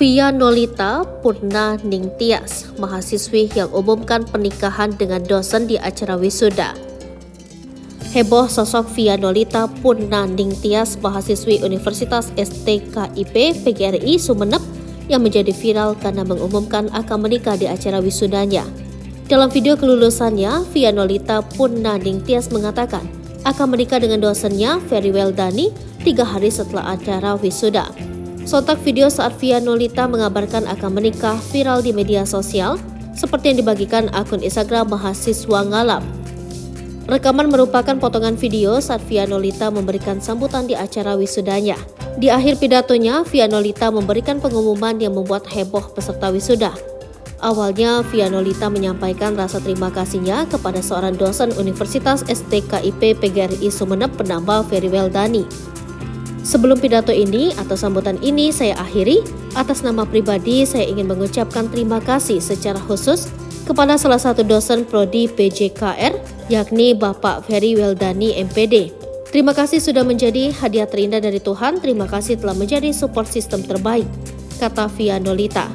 Via Nolita Purna Ningtyas, mahasiswi yang umumkan pernikahan dengan dosen di acara wisuda. Heboh sosok Via Nolita Purna Ningtyas, mahasiswi Universitas STKIP PGRI Sumeneb yang menjadi viral karena mengumumkan akan menikah di acara wisudanya. Dalam video kelulusannya, Via Nolita Purna Ningtyas mengatakan akan menikah dengan dosennya Ferry Weldani 3 hari setelah acara wisuda. Sontak video saat Via Nolita mengabarkan akan menikah viral di media sosial seperti yang dibagikan akun Instagram mahasiswa Ngalam. Rekaman merupakan potongan video saat Via Nolita memberikan sambutan di acara wisudanya. Di akhir pidatonya, Via Nolita memberikan pengumuman yang membuat heboh peserta wisuda. Awalnya, Via Nolita menyampaikan rasa terima kasihnya kepada seorang dosen Universitas STKIP PGRI Sumeneb bernama Ferry Weldani. Sebelum pidato ini atau sambutan ini saya akhiri, atas nama pribadi saya ingin mengucapkan terima kasih secara khusus kepada salah satu dosen prodi PJKR, yakni Bapak Ferry Weldani MPD. Terima kasih sudah menjadi hadiah terindah dari Tuhan, terima kasih telah menjadi support system terbaik, kata Via Nolita.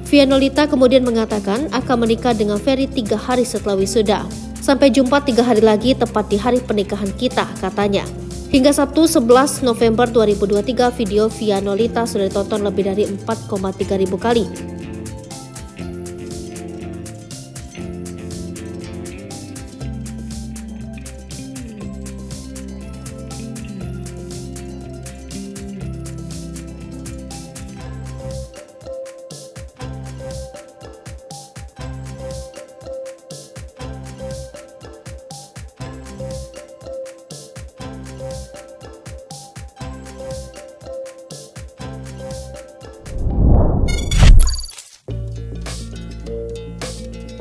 Via Nolita kemudian mengatakan akan menikah dengan Ferry 3 hari setelah wisuda. Sampai jumpa 3 hari lagi tepat di hari pernikahan kita, katanya. Hingga Sabtu 11 November 2023, video Via Nolita sudah ditonton lebih dari 4,3 ribu kali.